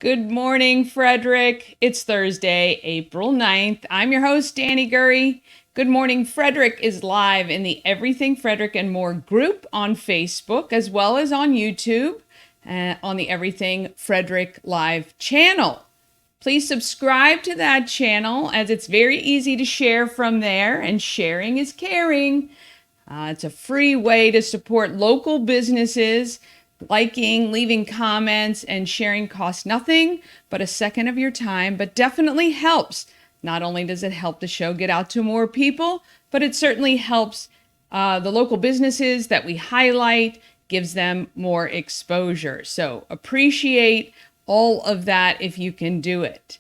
Good morning, Frederick. It's Thursday, April 9th. I'm your host, Dani Gurry. Good Morning Frederick is live in the Everything Frederick and More group on Facebook, as well as on YouTube, on the Everything Frederick Live channel. Please subscribe to that channel, as it's very easy to share from there, and sharing is caring. It's a free way to support local businesses. Liking, leaving comments, and sharing costs nothing but a second of your time, but definitely helps. Not only does it help the show get out to more people, but it certainly helps the local businesses that we highlight, gives them more exposure. So appreciate all of that if you can do it.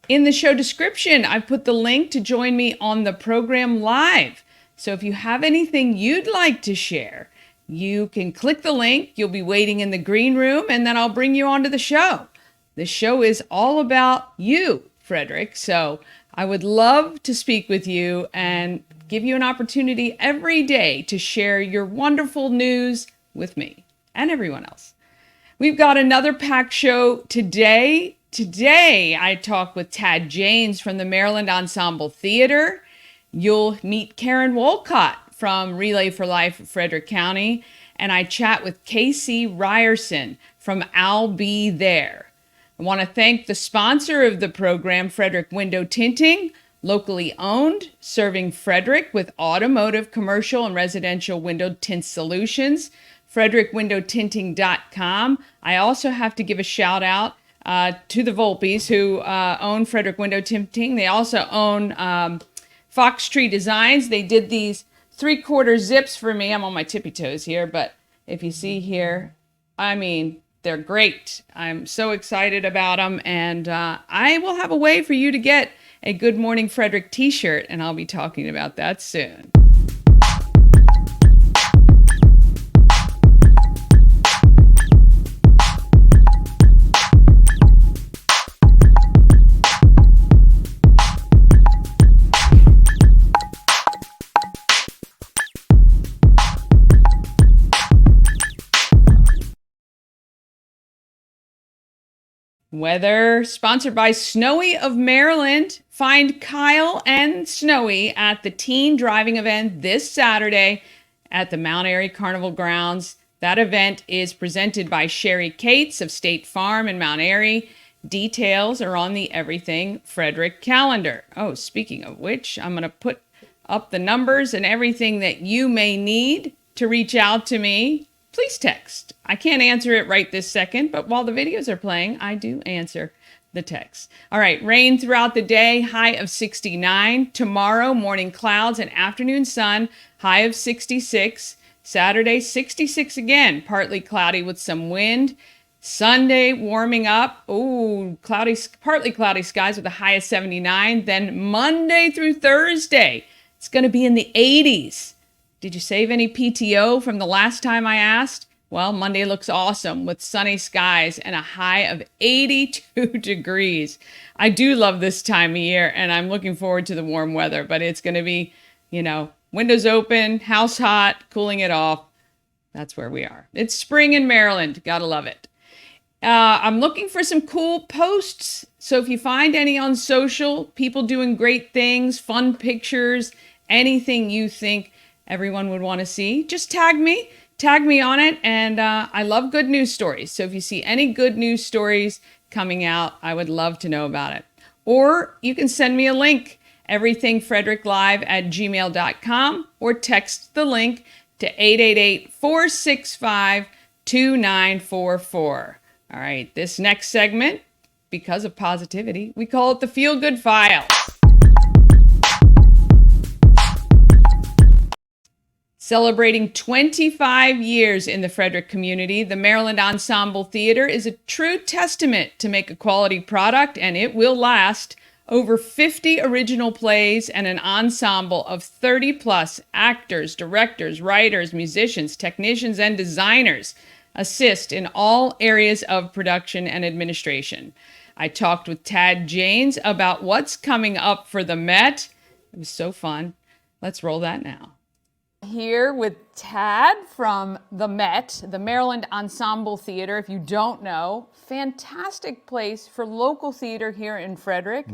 In the show description, I put the link to join me on the program live. So if you have anything you'd like to share, you can click the link. You'll be waiting in the green room, and then I'll bring you onto the show. The show is all about you, Frederick. So I would love to speak with you and give you an opportunity every day to share your wonderful news with me and everyone else. We've got another packed show today. Today, I talk with Tad Janes from the Maryland Ensemble Theatre. You'll meet Karen Wolcott from Relay for Life of Frederick County, and I chat with Casey Ryerson from I'll Be There. I want to thank the sponsor of the program, Frederick Window Tinting, locally owned, serving Frederick with automotive, commercial, and residential window tint solutions, frederickWindowTinting.com. I also have to give a shout out to the Volpes who own Frederick Window Tinting. They also own Fox Tree Designs. They did these 3/4 zips for me. I'm on my tippy toes here, but if you see here, I mean, they're great. I'm so excited about them, and I will have a way for you to get a Good Morning Frederick t-shirt, and I'll be talking about that soon. Weather sponsored by Snowy of Maryland. Find Kyle and Snowy at the teen driving event this Saturday at the Mount Airy Carnival Grounds. That event is presented by Sherry Cates of State Farm in Mount Airy. Details are on the Everything Frederick calendar. Oh, speaking of which, I'm going to put up the numbers and everything that you may need to reach out to me. Please text. I can't answer it right this second, but while the videos are playing, I do answer the text. All right, rain throughout the day, high of 69. Tomorrow, morning clouds and afternoon sun, high of 66. Saturday, 66 again, partly cloudy with some wind. Sunday, warming up. Ooh, cloudy, partly cloudy skies with a high of 79. Then Monday through Thursday, it's going to be in the 80s. Did you save any PTO from the last time I asked? Well, Monday looks awesome with sunny skies and a high of 82 degrees. I do love this time of year, and I'm looking forward to the warm weather, but it's going to be, windows open, house hot, cooling it off. That's where we are. It's spring in Maryland. Gotta love it. I'm looking for some cool posts. So if you find any on social, people doing great things, fun pictures, anything you think everyone would want to see, just tag me on it. And I love good news stories. So if you see any good news stories coming out, I would love to know about it. Or you can send me a link, everythingfredericklive@gmail.com, or text the link to 888-465-2944. All right, this next segment, because of positivity, we call it the Feel Good File. Celebrating 25 years in the Frederick community, the Maryland Ensemble Theatre is a true testament to make a quality product, and it will last. Over 50 original plays and an ensemble of 30-plus actors, directors, writers, musicians, technicians, and designers assist in all areas of production and administration. I talked with Tad Janes about what's coming up for the Met. It was so fun. Let's roll that now. Here with Tad from the Met, the Maryland Ensemble Theatre. If you don't know, fantastic place for local theater here in Frederick.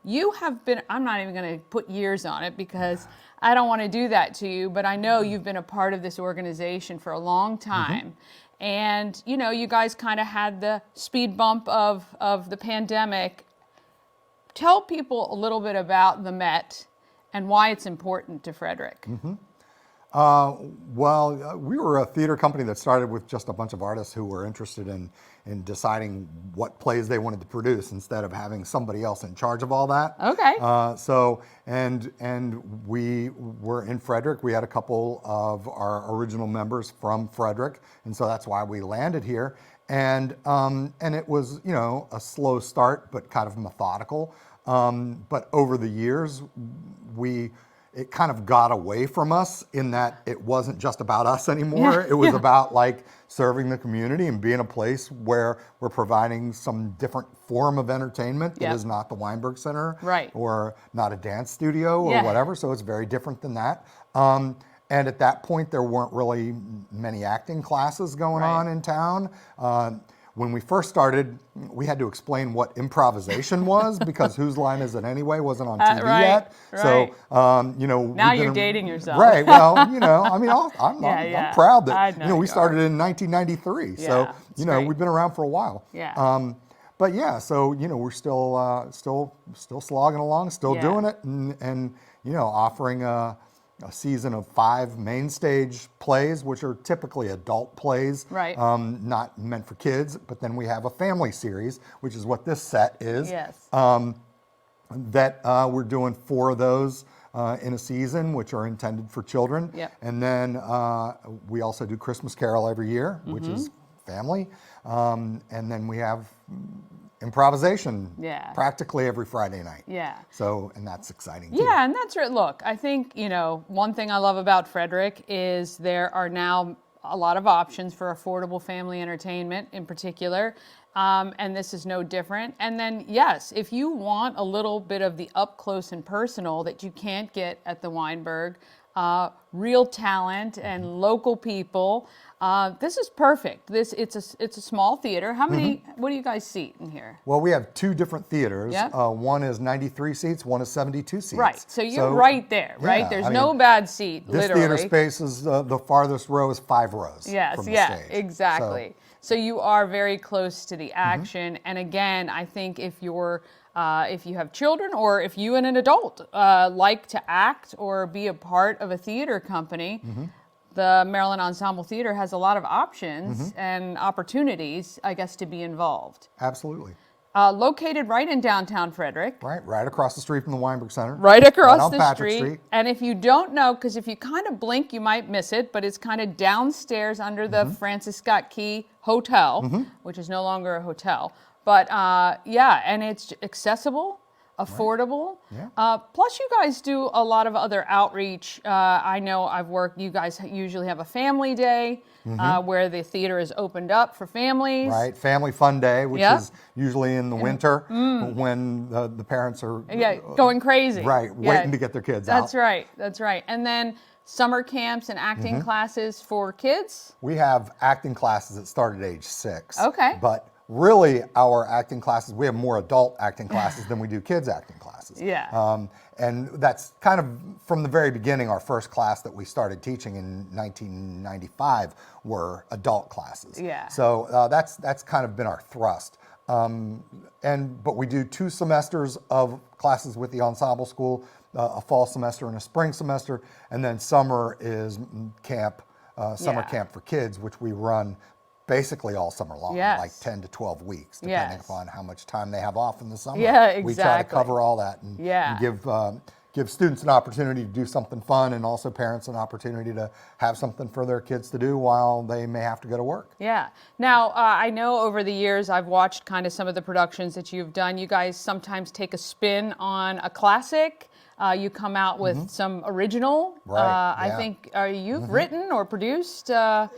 You have been, I'm not even going to put years on it because I don't want to do that to you, but I know you've been a part of this organization for a long time. And, you know, you guys kind of had the speed bump of the pandemic. Tell people a little bit about the Met and why it's important to Frederick. We were a theater company that started with just a bunch of artists who were interested in deciding what plays they wanted to produce instead of having somebody else in charge of all that. Okay. And we were in Frederick. We had a couple of our original members from Frederick, and so that's why we landed here. And it was, you know, a slow start, but kind of methodical. But over the years, it kind of got away from us in that it wasn't just about us anymore. It was about like serving the community and being a place where we're providing some different form of entertainment that is not the Weinberg Center, or not a dance studio or whatever. So it's very different than that. And at that point, there weren't really many acting classes going on in town. When we first started, we had to explain what improvisation was because Whose Line Is It Anyway wasn't on TV yet. So, you know. Now you're dating yourself. Right. Well, you know, I mean, I'm proud that, you know, we started in 1993. So, you know, we've been around for a while. But yeah, so, you know, we're still slogging along, still doing it and, you know, offering a season of 5 main stage plays, which are typically adult plays, not meant for kids. But then we have a family series, which is what this set is. That we're doing 4 of those in a season, which are intended for children. And then we also do Christmas Carol every year, which is family. And then we have improvisation practically every Friday night. So, and that's exciting too. And that's right. Look, I think, you know, one thing I love about Frederick is there are now a lot of options for affordable family entertainment in particular. And this is no different. And then, yes, if you want a little bit of the up close and personal that you can't get at the Weinberg, real talent and local people, this is perfect. It's a small theater. How many? What do you guys seat in here? Well, we have 2 different theaters. One is 93 seats. One is 72 seats. Right. So you're right there. Right. There's no bad seat. This literally. theater space is the farthest row is 5 rows. From the stage. Exactly. So you are very close to the action. And again, I think if you have children or if you and an adult like to act or be a part of a theater company, the Maryland Ensemble Theatre has a lot of options and opportunities, I guess, to be involved. Absolutely. Located right in downtown Frederick. Right across the street from the Weinberg Center. Right across the street. And if you don't know, because if you kind of blink, you might miss it, but it's kind of downstairs under the Francis Scott Key Hotel, which is no longer a hotel. But and it's accessible, affordable. Plus you guys do a lot of other outreach. I know you guys usually have a family day where the theater is opened up for families. Right, Family Fun Day, which is usually in the winter when the parents are going crazy. Waiting to get their kids out. That's right. And then summer camps and acting classes for kids? We have acting classes that start at age 6. Okay. But really, our acting classes, we have more adult acting classes than we do kids acting classes. And that's kind of from the very beginning, our first class that we started teaching in 1995 were adult classes. So that's kind of been our thrust. But we do 2 semesters of classes with the ensemble school, a fall semester and a spring semester, and then summer is camp, summer camp for kids, which we run basically all summer long, like 10 to 12 weeks, depending upon how much time they have off in the summer. We try to cover all that and give students an opportunity to do something fun and also parents an opportunity to have something for their kids to do while they may have to go to work. Now, I know over the years I've watched kind of some of the productions that you've done. You guys sometimes take a spin on a classic. You come out with some original. I think, you've written or produced? In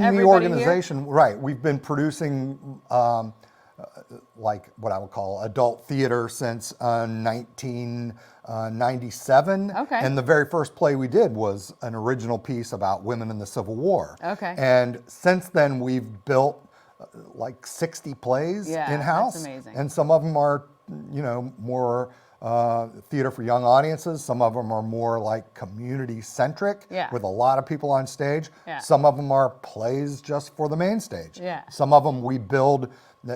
the organization, we've been producing like what I would call adult theater since 1997. Okay. And the very first play we did was an original piece about women in the Civil War. Okay. And since then, we've built like 60 plays in-house. That's amazing. And some of them are, more theater for young audiences. Some of them are more like community-centric with a lot of people on stage. Some of them are plays just for the main stage. Some of them we build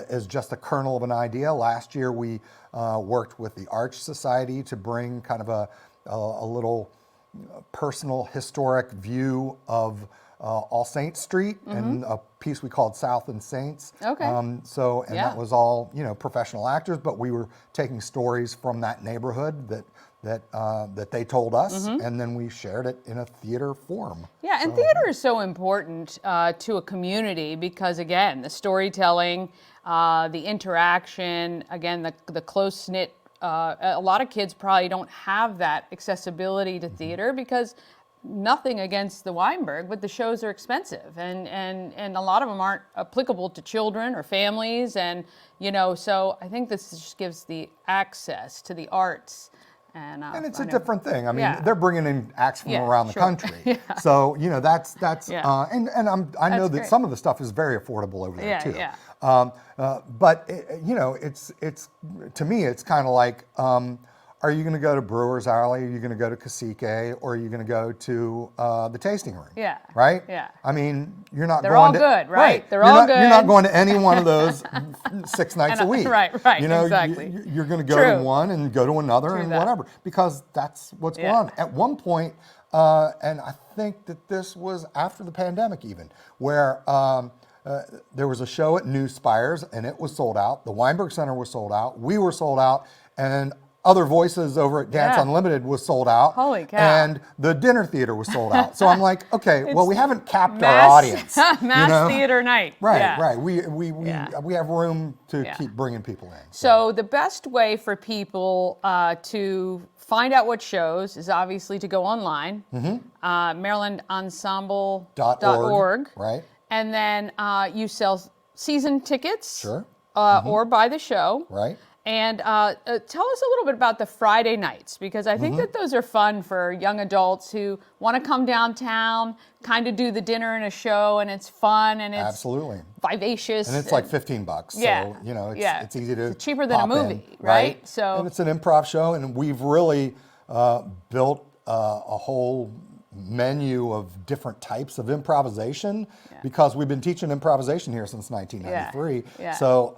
as just a kernel of an idea. Last year we worked with the Arch Society to bring kind of a little personal historic view of All Saints Street and a piece we called South and Saints. Okay. That was all, professional actors, but we were taking stories from that neighborhood that they told us, and then we shared it in a theater form. Yeah, and theater is so important to a community because, again, the storytelling, the interaction, again, the close-knit, a lot of kids probably don't have that accessibility to theater because nothing against the Weinberg, but the shows are expensive and a lot of them aren't applicable to children or families. And, so I think this just gives the access to the arts. And it's a different thing. I mean, they're bringing in acts from around the country. So, that's and I know that some of the stuff is very affordable over there too. But it's to me, it's kind of like, are you going to go to Brewer's Alley? Are you going to go to Cacique? Or are you going to go to the tasting room? Right? I mean, you're not They're going all to... good, right? They're all good. You're not going to any one of those 6 nights a week. Right, exactly. You're going to go to one and go to another and whatever, because that's what's going on. At one point, and I think that this was after the pandemic even, where there was a show at New Spires and it was sold out. The Weinberg Center was sold out. We were sold out. And Other Voices over at Dance Unlimited was sold out. Holy cow. And the dinner theater was sold out. So I'm like, okay, well, we haven't capped our audience. Mass theater night. Right. We have room to keep bringing people in. So the best way for people to find out what shows is obviously to go online, MarylandEnsemble.org. Right. And then you sell season tickets. Sure. Or buy the show. Right. And tell us a little bit about the Friday nights, because I think that those are fun for young adults who want to come downtown, kind of do the dinner and a show, and it's fun and it's absolutely vivacious. And it's like $15. So, it's easy to it's cheaper than a movie, in, right? So, and it's an improv show, and we've really built a whole menu of different types of improvisation because we've been teaching improvisation here since 1993. So,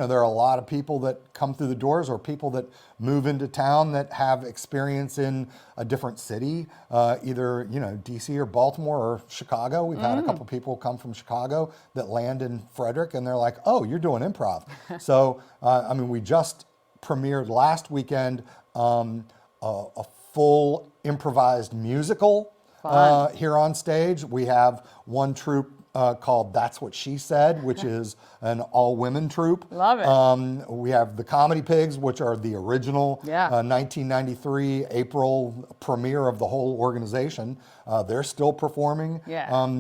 there are a lot of people that come through the doors or people that move into town that have experience in a different city, either, DC or Baltimore or Chicago. We've had a couple people come from Chicago that land in Frederick and they're like, oh, you're doing improv. So, we just premiered last weekend a full improvised musical here on stage. We have one troupe called That's What She Said, which is an all-women troupe. Love it. We have the Comedy Pigs, which are the original 1993 April premiere of the whole organization. They're still performing.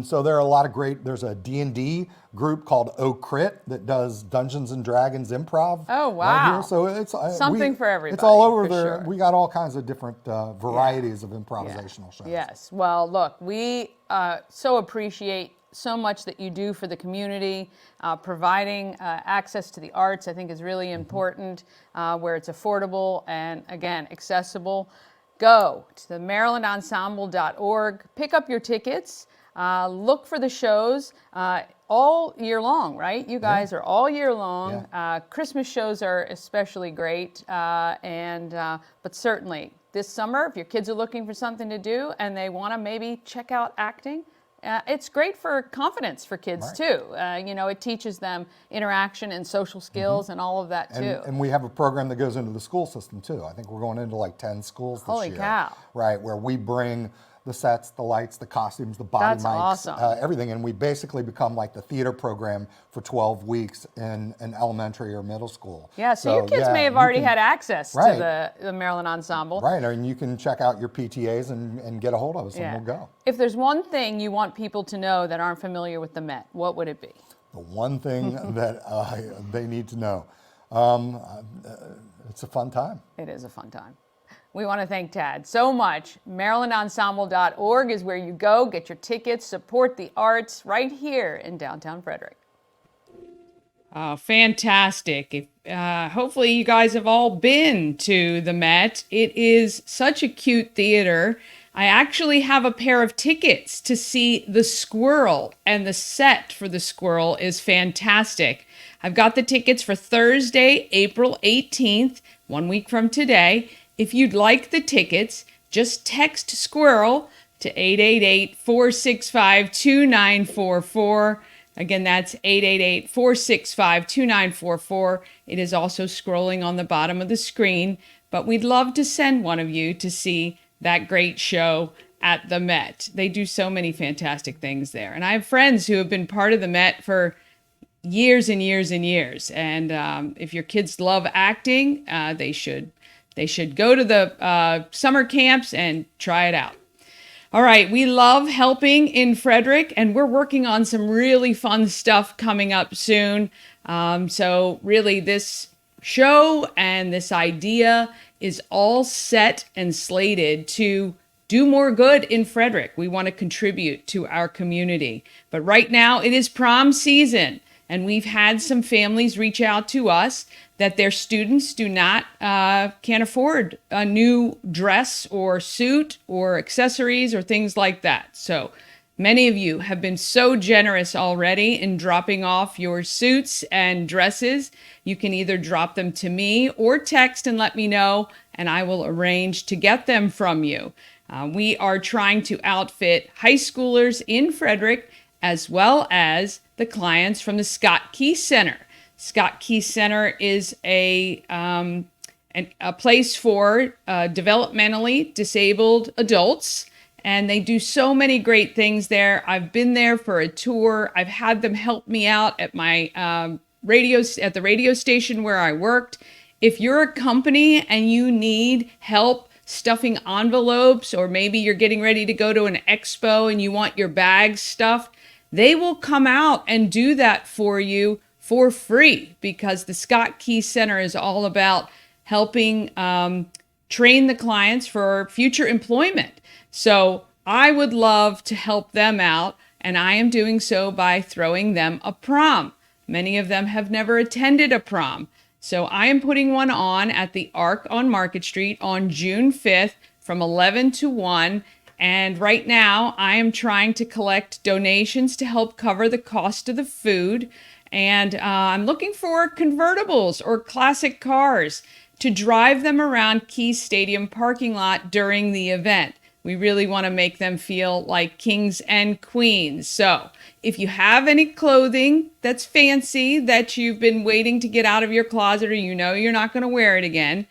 So there are a lot of great, there's a D&D group called Crit that does Dungeons and Dragons improv. Oh, wow. Right here. So it's something for everybody. It's all over there. Sure. We got all kinds of different varieties of improvisational shows. Yes. Well, look, we so appreciate so much that you do for the community. Providing access to the arts, I think, is really important, where it's affordable and, again, accessible. Go to the MarylandEnsemble.org, pick up your tickets, look for the shows all year long, right? You guys are all year long. Christmas shows are especially great, but certainly this summer, if your kids are looking for something to do and they want to maybe check out acting, it's great for confidence for kids too. It teaches them interaction and social skills and all of that too. And we have a program that goes into the school system too. I think we're going into like 10 schools this year. Holy cow. Right, where we bring the sets, the lights, the costumes, the body mics, everything. And we basically become like the theater program for 12 weeks in an elementary or middle school. Yeah, so your kids may have already had access to the Maryland Ensemble. Right, and you can check out your PTAs and get a hold of us and we'll go. If there's one thing you want people to know that aren't familiar with the Met, what would it be? the one thing that they need to know. Um, it's a fun time. It is a fun time. We want to thank Tad so much. MarylandEnsemble.org is where you go, get your tickets, support the arts right here in downtown Frederick. Fantastic. Hopefully you guys have all been to the Met. It is such a cute theater. I actually have a pair of tickets to see The Squirrel, and the set for The Squirrel is fantastic. I've got the tickets for Thursday, April 18th, 1 week from today. If you'd like the tickets, just text Squirrel to 888-465-2944. Again, that's 888-465-2944. It is also scrolling on the bottom of the screen, but we'd love to send one of you to see that great show at the Met. They do so many fantastic things there. And I have friends who have been part of the Met for years and years and years. And if your kids love acting, they should go to the summer camps and try it out. All right, we love helping in Frederick, and we're working on some really fun stuff coming up soon. So really, this show and this idea is all set and slated to do more good in Frederick. We want to contribute to our community. But right now, it is prom season. And we've had some families reach out to us that their students can't afford a new dress or suit or accessories or things like that. So many of you have been so generous already in dropping off your suits and dresses. You can either drop them to me or text and let me know, and I will arrange to get them from you. We are trying to outfit high schoolers in Frederick as well as the clients from the Scott Key Center. Scott Key Center is a place for developmentally disabled adults, and they do so many great things there. I've been there for a tour. I've had them help me out at my at the radio station where I worked. If you're a company and you need help stuffing envelopes, or maybe you're getting ready to go to an expo and you want your bags stuffed, they will come out and do that for you for free, because the Scott Key Center is all about helping train the clients for future employment. So I would love to help them out, and I am doing so by throwing them a prom. Many of them have never attended a prom. So I am putting one on at the Arc on Market Street on June 5th from 11 to 1. And right now, I am trying to collect donations to help cover the cost of the food. And I'm looking for convertibles or classic cars to drive them around Key Stadium parking lot during the event. We really want to make them feel like kings and queens. So if you have any clothing that's fancy that you've been waiting to get out of your closet, or you know you're not going to wear it again,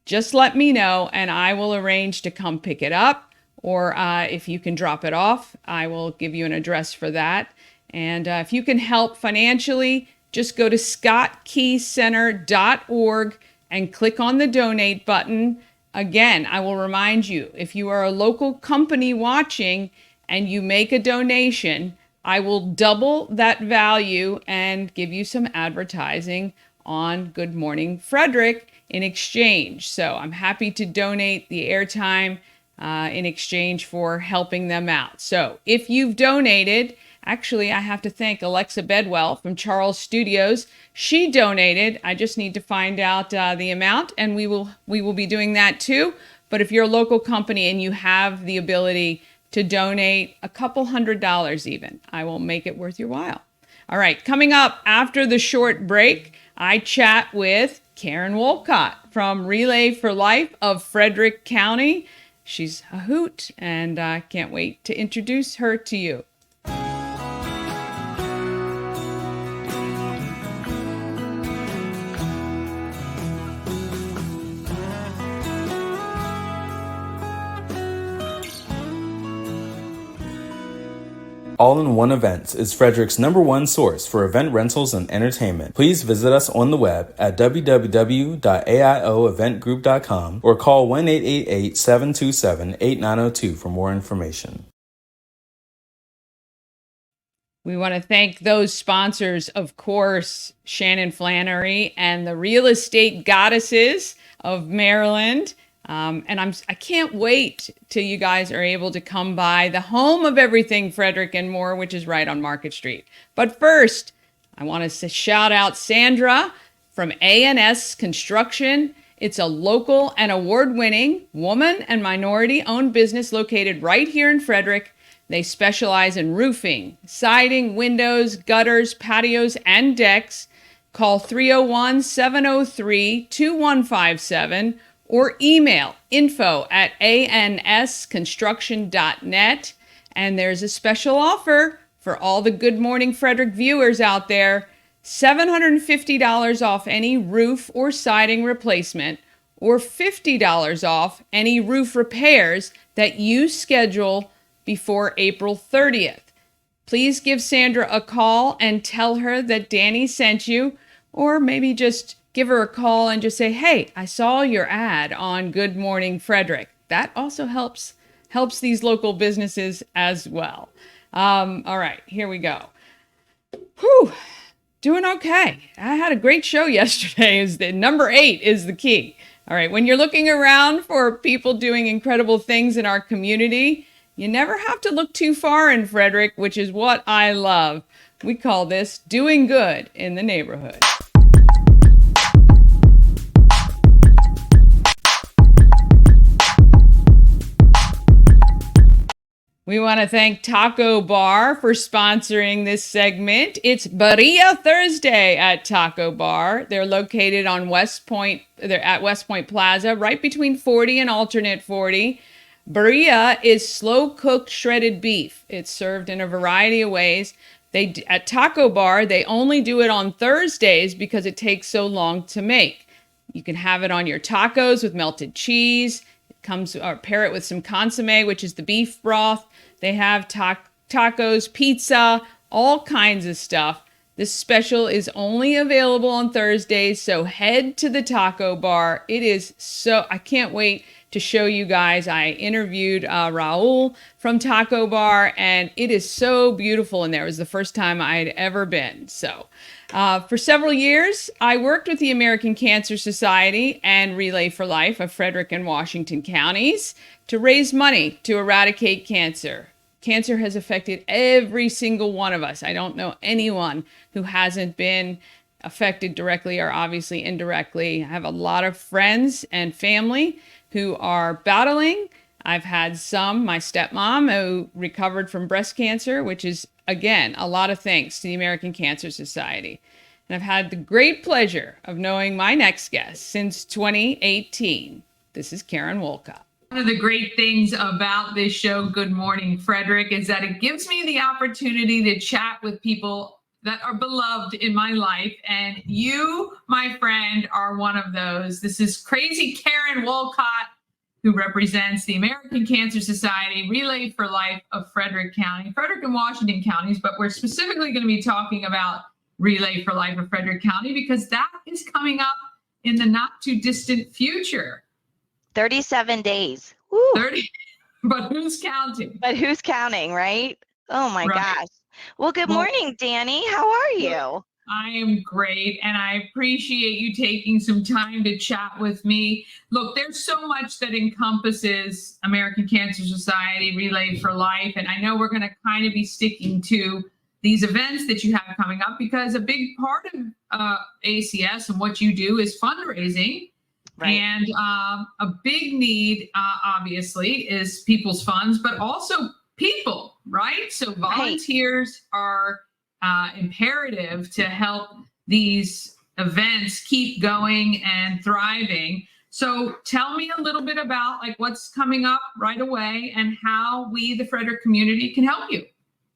just let me know and I will arrange to come pick it up. Or if you can drop it off, I will give you an address for that. And if you can help financially, just go to scottkeycenter.org and click on the donate button. Again, I will remind you, if you are a local company watching and you make a donation, I will double that value and give you some advertising on Good Morning Frederick in exchange. So I'm happy to donate the airtime in exchange for helping them out. So if you've donated, actually, I have to thank Alexa Bedwell from Charles Studios. She donated. I just need to find out the amount, and we will be doing that too. But if you're a local company and you have the ability to donate a couple $100 even, I will make it worth your while. All right, coming up after the short break, I chat with Karen Wolcott from Relay for Life of Frederick County. She's a hoot, and I can't wait to introduce her to you. All-in-One Events is Frederick's #1 source for event rentals and entertainment. Please visit us on the web at www.aioeventgroup.com or call 1-888-727-8902 for more information. We want to thank those sponsors, of course, Shannon Flannery and the Real Estate Goddesses of Maryland. And I can't wait till you guys are able to come by the home of everything Frederick and more, which is right on Market Street. But first, I want to shout out Sandra from A&S Construction. It's a local and award-winning woman and minority-owned business located right here in Frederick. They specialize in roofing, siding, windows, gutters, patios, and decks. Call 301-703-2157 or email info@ansconstruction.net. And there's a special offer for all the Good Morning Frederick viewers out there. $750 off any roof or siding replacement, or $50 off any roof repairs that you schedule before April 30th. Please give Sandra a call and tell her that Dani sent you, or maybe just give her a call and just say, hey, I saw your ad on Good Morning Frederick. That also helps these local businesses as well. All right, here we go. Whew, doing okay. I had a great show yesterday. Number 8 is the key. All right, when you're looking around for people doing incredible things in our community, you never have to look too far in Frederick, which is what I love. We call this doing good in the neighborhood. We want to thank Taco Bar for sponsoring this segment. It's Birria Thursday at Taco Bar. They're located on West Point. They're at West Point Plaza, right between 40 and alternate 40. Birria is slow-cooked shredded beef. It's served in a variety of ways. At Taco Bar, they only do it on Thursdays because it takes so long to make. You can have it on your tacos with melted cheese. It comes or pair it with some consomme, which is the beef broth. They have tacos, pizza, all kinds of stuff. This special is only available on Thursdays, so head to the Taco Bar. I can't wait to show you guys. I interviewed Raul from Taco Bar, and it is so beautiful in there. It was the first time I'd ever been. So for several years, I worked with the American Cancer Society and Relay for Life of Frederick and Washington counties to raise money to eradicate cancer. Cancer has affected every single one of us. I don't know anyone who hasn't been affected directly or obviously indirectly. I have a lot of friends and family who are battling. I've had my stepmom who recovered from breast cancer, which is, again, a lot of thanks to the American Cancer Society. And I've had the great pleasure of knowing my next guest since 2018. This is Karen Wolcott. One of the great things about this show, Good Morning Frederick, is that it gives me the opportunity to chat with people that are beloved in my life. And you, my friend, are one of those. This is crazy Karen Wolcott, who represents the American Cancer Society Relay for Life of Frederick County, Frederick and Washington counties, but we're specifically going to be talking about Relay for Life of Frederick County because that is coming up in the not too distant future. 37 days. Woo. 30, but who's counting? But who's counting, right? Oh my gosh. Well, good morning, Dani. How are you? I am great, and I appreciate you taking some time to chat with me. Look, there's so much that encompasses American Cancer Society, Relay for Life, and I know we're going to kind of be sticking to these events that you have coming up because a big part of ACS and what you do is fundraising. Right. And a big need, obviously, is people's funds, but also people, right? So volunteers are imperative to help these events keep going and thriving. So tell me a little bit about what's coming up right away and how we, the Frederick community, can help you.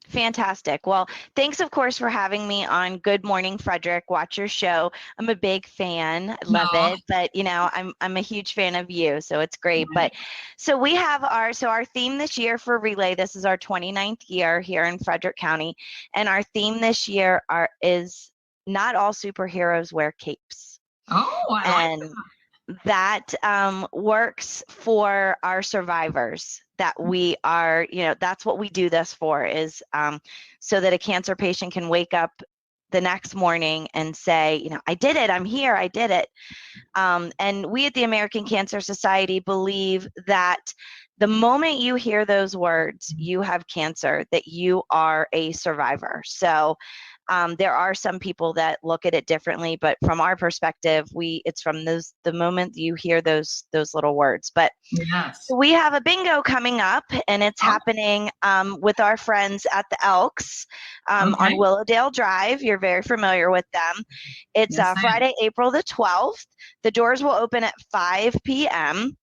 Fantastic. Well, thanks, of course, for having me on Good Morning Frederick. Watch your show. I'm a big fan. I love it. But, I'm a huge fan of you. So it's great. But so we have our theme this year for Relay. This is our 29th year here in Frederick County. And our theme this year is not all superheroes wear capes. Oh, I like that. that works for our survivors, that we are, that's what we do this for, is so that a cancer patient can wake up the next morning and say, I did it, I'm here, I did it. And we at the American Cancer Society believe that the moment you hear those words, you have cancer, that you are a survivor. So there are some people that look at it differently, but from our perspective, it's from the moment you hear those little words. But yes, we have a bingo coming up, and it's happening with our friends at the Elks on Willowdale Drive. You're very familiar with them. It's Friday, April the 12th. The doors will open at 5 p.m.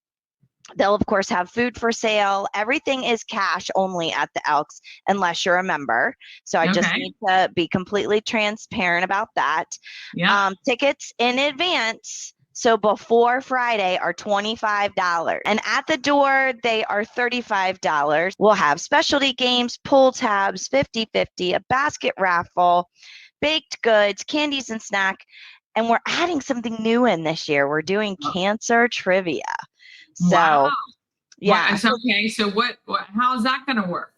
They'll, of course, have food for sale. Everything is cash only at the Elks unless you're a member. So I just need to be completely transparent about that. Yeah. Tickets in advance, so before Friday, are $25. And at the door, they are $35. We'll have specialty games, pull tabs, 50-50, a basket raffle, baked goods, candies and snack. And we're adding something new in this year. We're doing cancer trivia. So, wow. yeah. Okay. So how's that going to work?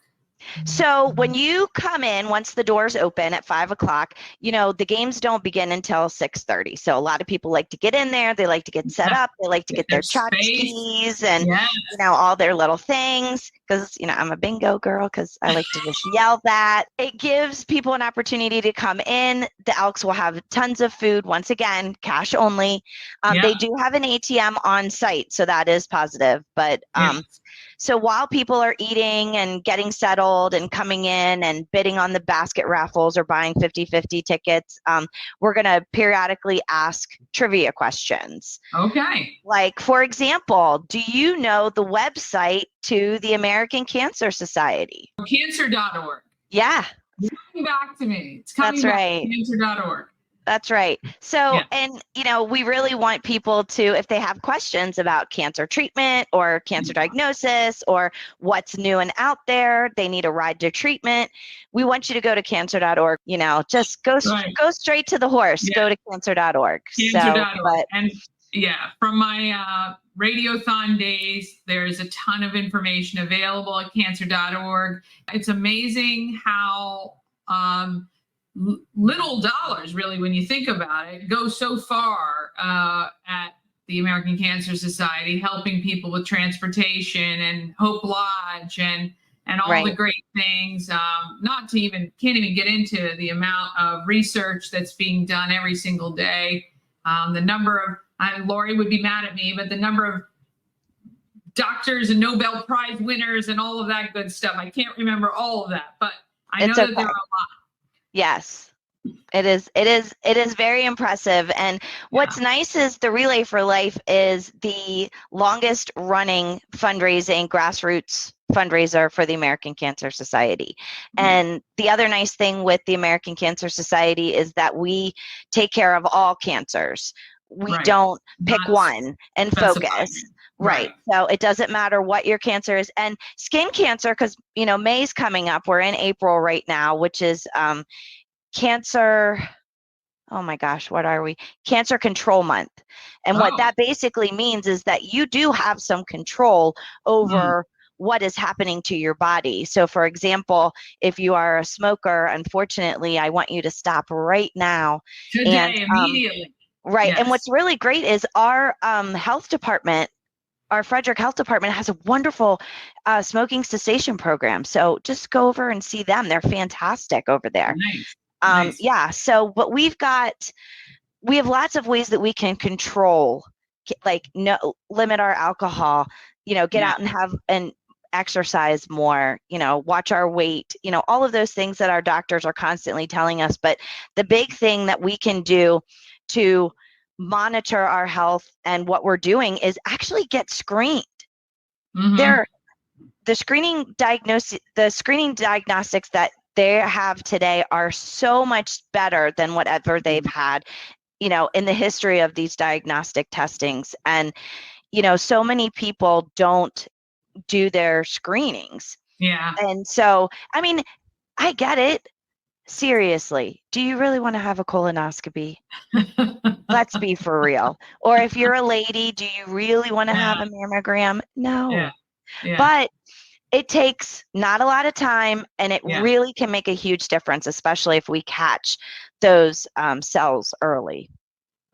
So when you come in, once the doors open at 5 o'clock, the games don't begin until 6:30. So a lot of people like to get in there. They like to get set up. They like to get their tchotchkes and, all their little things. Because, I'm a bingo girl, because I like to just yell that. It gives people an opportunity to come in. The Elks will have tons of food. Once again, cash only. They do have an ATM on site, so that is positive. But so while people are eating and getting settled and coming in and bidding on the basket raffles or buying 50-50 tickets, we're going to periodically ask trivia questions. Okay. Like, for example, do you know the website to the American Cancer Society? Cancer.org. Yeah. It's coming back to me. It's coming back to cancer.org. That's right. So, and, we really want people to, if they have questions about cancer treatment or cancer diagnosis or what's new and out there, they need a ride to treatment. We want you to go to cancer.org, just go straight to the horse, go to cancer.org. Cancer.org. And from my radiothon days, there's a ton of information available at cancer.org. It's amazing how, little dollars, really, when you think about it, go so far at the American Cancer Society, helping people with transportation and Hope Lodge and all the great things. Can't even get into the amount of research that's being done every single day. The number of, Lori would be mad at me, but the number of doctors and Nobel Prize winners and all of that good stuff. I can't remember all of that, but I know that there are a lot. Yes, it is very impressive. And what's nice is the Relay for Life is the longest running fundraising grassroots fundraiser for the American Cancer Society. And the other nice thing with the American Cancer Society is that we take care of all cancers. We don't pick one and focus. Right. So it doesn't matter what your cancer is. And skin cancer, because, May's coming up. We're in April right now, which is cancer. Oh my gosh, what are we? Cancer Control Month. And what that basically means is that you do have some control over what is happening to your body. So for example, if you are a smoker, unfortunately, I want you to stop right now. Today, immediately. Right. Yes. And what's really great is our health department, our Frederick Health Department, has a wonderful smoking cessation program. So just go over and see them. They're fantastic over there. Nice. Yeah. So, but we have lots of ways that we can control, like limit our alcohol, get out and have and exercise more, watch our weight, all of those things that our doctors are constantly telling us. But the big thing that we can do to monitor our health and what we're doing is actually get screened. The screening diagnostics that they have today are so much better than whatever they've had, in the history of these diagnostic testings. And, so many people don't do their screenings. Yeah. And so, I mean, I get it. seriously, do you really want to have a colonoscopy? Let's be for real. Or if you're a lady, do you really want to have a mammogram? No. Yeah. Yeah. But it takes not a lot of time, and it Yeah. really can make a huge difference, especially if we catch those cells early.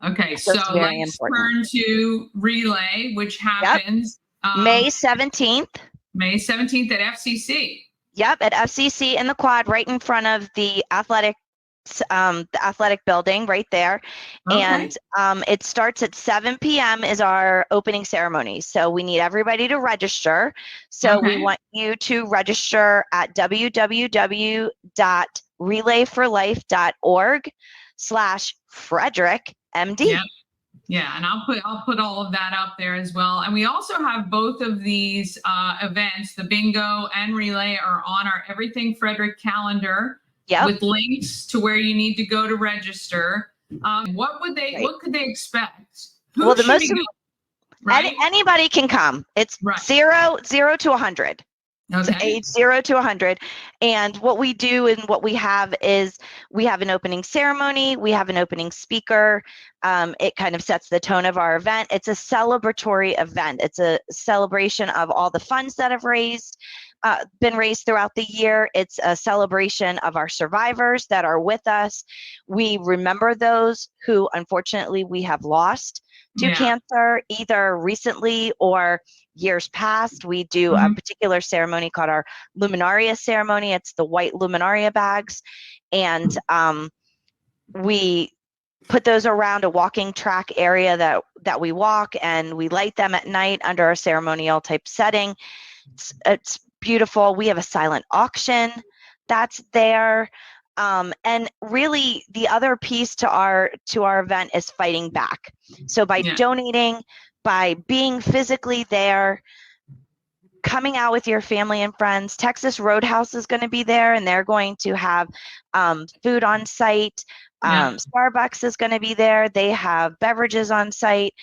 Okay, So so it's very let's important. turn to relay, which happens May 17th. May 17th at FCC. Yep, at FCC in the quad, right in front of the athletic building right there. Okay. And it starts at 7 p.m. is our opening ceremony. So we need everybody to register. So we Okay. want you to register at www.relayforlife.org/Frederick MD. Yeah. Yeah, and I'll put all of that up there as well. And we also have both of these events, the bingo and relay, are on our Everything Frederick calendar with links to where you need to go to register. What could they expect? Well, the most right? Anybody can come. It's right. 0 to 100. Okay. So age 0 to 100. And what we do and what we have is we have an opening ceremony, we have an opening speaker. It kind of sets the tone of our event. It's a celebratory event. It's a celebration of all the funds that have been raised throughout the year. It's a celebration of our survivors that are with us. We remember those who unfortunately we have lost to cancer, either recently or years past. We do a particular ceremony called our Luminaria ceremony. It's the white Luminaria bags. And we put those around a walking track area that we walk, and we light them at night under a ceremonial type setting. It's beautiful. We have a silent auction that's there. And really the other piece to our event is fighting back. So by donating, by being physically there, coming out with your family and friends, Texas Roadhouse is going to be there, and they're going to have food on site. Starbucks is going to be there. They have beverages on site.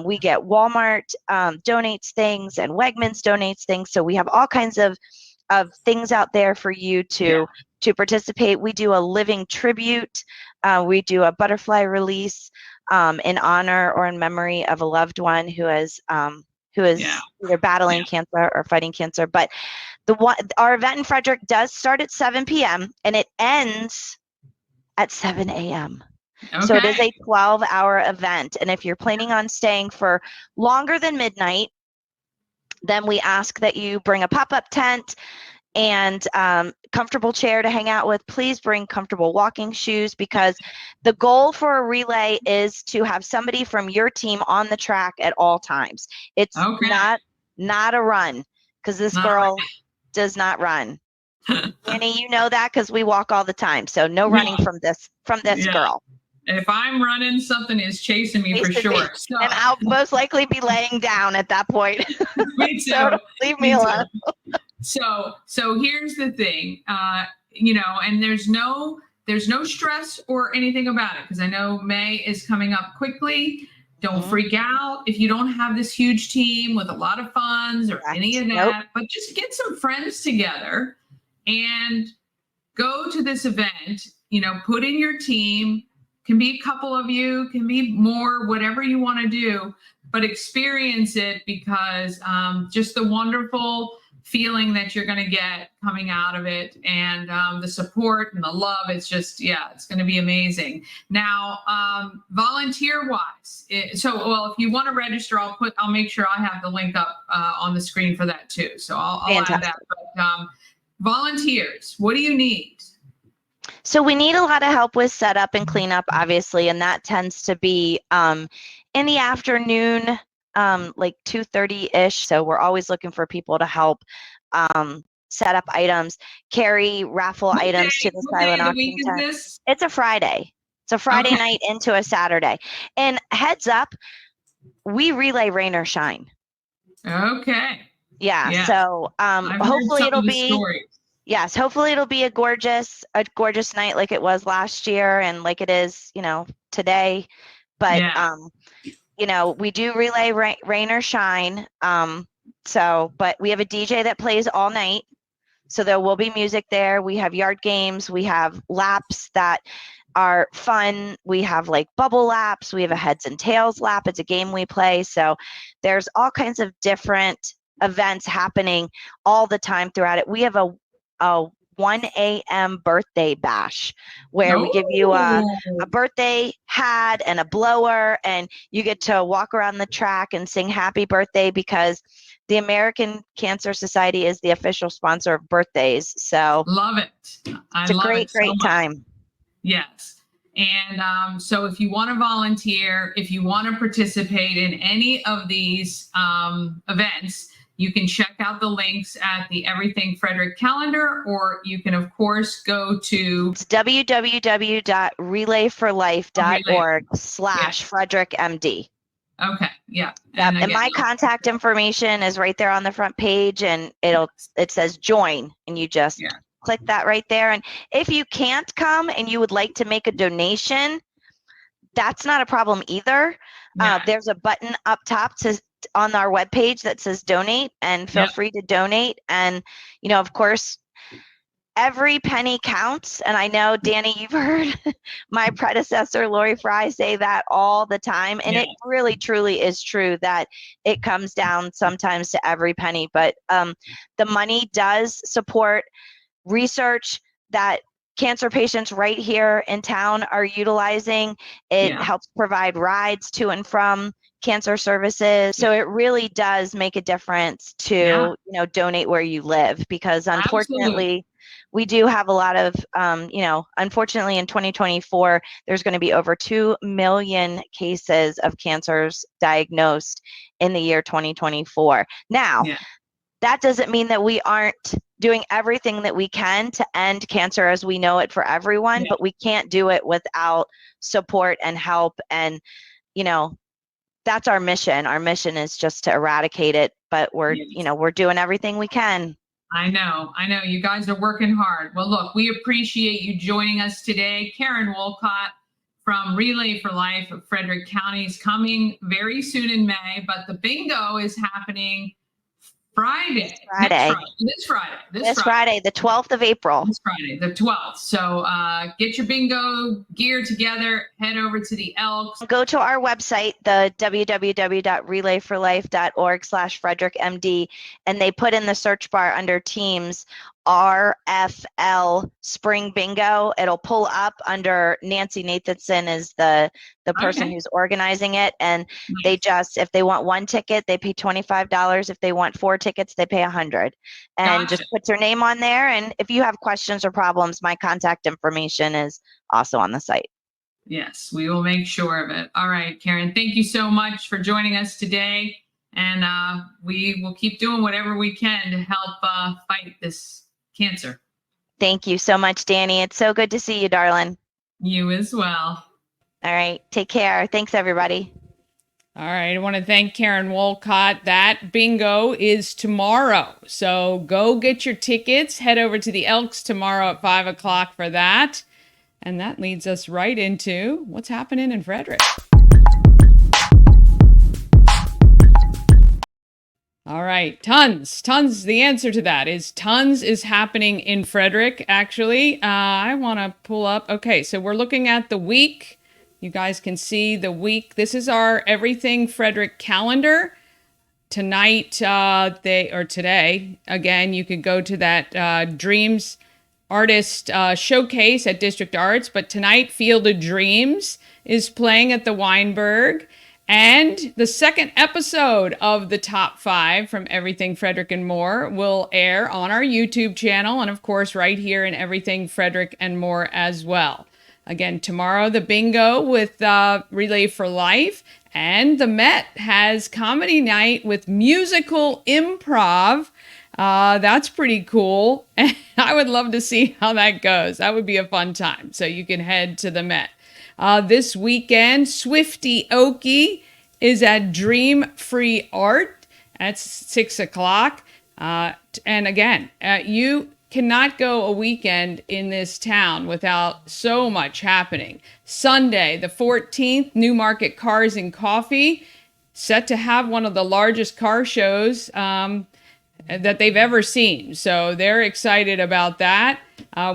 We get Walmart donates things, and Wegmans donates things. So we have all kinds of things out there for you to participate. We do a living tribute. We do a butterfly release in honor or in memory of a loved one who is either battling cancer or fighting cancer. But our event in Frederick does start at 7 p.m. and it ends at 7 a.m. Okay. So it is a 12-hour event. And if you're planning on staying for longer than midnight, then we ask that you bring a pop-up tent and comfortable chair to hang out with. Please bring comfortable walking shoes, because the goal for a relay is to have somebody from your team on the track at all times. It's not a run, because this girl does not run. Dani, you know that because we walk all the time. So no running from this girl. If I'm running, something is chasing me for sure. So. And I'll most likely be laying down at that point. Me too. So leave me alone. So here's the thing, and there's no stress or anything about it, because I know May is coming up quickly. Don't freak out if you don't have this huge team with a lot of funds or any of that, but just get some friends together and go to this event. Put in your team. Can be a couple of you, can be more, whatever you want to do, but experience it, because just the wonderful feeling that you're going to get coming out of it, and the support and the love, it's just, it's going to be amazing. Now, volunteer wise, if you want to register, I'll make sure I have the link up on the screen for that too. So I'll add that. But volunteers, what do you need? So we need a lot of help with setup and cleanup, obviously, and that tends to be in the afternoon, like 2:30-ish. So we're always looking for people to help set up items, carry raffle items to the silent auction tent. It's a Friday. It's a Friday night into a Saturday. And heads up, we relay rain or shine. Okay. Yeah. So hopefully it'll be. Stories. Yes, hopefully it'll be a gorgeous night like it was last year and like it is, today. But we do relay rain or shine. But we have a DJ that plays all night. So there will be music there. We have yard games. We have laps that are fun. We have like bubble laps. We have a heads and tails lap. It's a game we play. So there's all kinds of different events happening all the time throughout it. We have a 1 a.m. birthday bash where we give you a birthday hat and a blower, and you get to walk around the track and sing happy birthday because the American Cancer Society is the official sponsor of birthdays. So love it. It's a great time. Yes. And so if you want to volunteer, if you want to participate in any of these events, you can check out the links at the Everything Frederick calendar, or you can, of course, go to www.relayforlife.org/FrederickMD. Okay. Yeah. And my contact information is right there on the front page, and it says join, and you just click that right there. And if you can't come and you would like to make a donation, that's not a problem either. There's a button up top on our webpage that says donate, and feel free to donate. And, of course, every penny counts. And I know, Dani, you've heard my predecessor, Lori Fry, say that all the time. And it really, truly is true that it comes down sometimes to every penny. But the money does support research that cancer patients right here in town are utilizing. It helps provide rides to and from cancer services. So it really does make a difference to, donate where you live, because unfortunately, we do have a lot of, unfortunately in 2024, there's going to be over 2 million cases of cancers diagnosed in the year 2024. Now, that doesn't mean that we aren't doing everything that we can to end cancer as we know it for everyone, but we can't do it without support and help. And, that's our mission. Our mission is just to eradicate it, but we're doing everything we can. I know. You guys are working hard. Well, look, we appreciate you joining us today. Karen Wolcott from Relay for Life of Frederick County is coming very soon in May, but the bingo is happening This Friday, the 12th of April. This Friday, the 12th. So get your bingo gear together, head over to the Elks. Go to our website, the www.relayforlife.org/FrederickMD, and they put in the search bar under teams RFL Spring Bingo. It'll pull up under Nancy Nathanson is the person who's organizing it. And they just, if they want one ticket, they pay $25. If they want 4 tickets, they pay $100. And just put your name on there. And if you have questions or problems, my contact information is also on the site. Yes, we will make sure of it. All right, Karen, thank you so much for joining us today. And we will keep doing whatever we can to help fight this cancer. Thank you so much, Dani. It's so good to see you, darling. You as well. All right. Take care. Thanks, everybody. All right. I want to thank Karen Wolcott. That bingo is tomorrow. So go get your tickets. Head over to the Elks tomorrow at 5 o'clock for that. And that leads us right into what's happening in Frederick. All right, tons. The answer to that is tons is happening in Frederick, actually. I want to pull up. Okay, so we're looking at the week. You guys can see the week. This is our Everything Frederick calendar. Tonight, today, again, you could go to that Dreams Artist Showcase at District Arts. But tonight, Field of Dreams is playing at the Weinberg. And the second episode of the Top 5 from Everything Frederick and More will air on our YouTube channel and, of course, right here in Everything Frederick and More as well. Again, tomorrow, the bingo with Relay for Life, and the Met has comedy night with musical improv. That's pretty cool. And I would love to see how that goes. That would be a fun time. So you can head to the Met. This weekend, Swifty Okie is at Dream Free Art at 6 o'clock. And again, you cannot go a weekend in this town without so much happening. Sunday, the 14th, Newmarket Cars and Coffee, set to have one of the largest car shows that they've ever seen. So they're excited about that.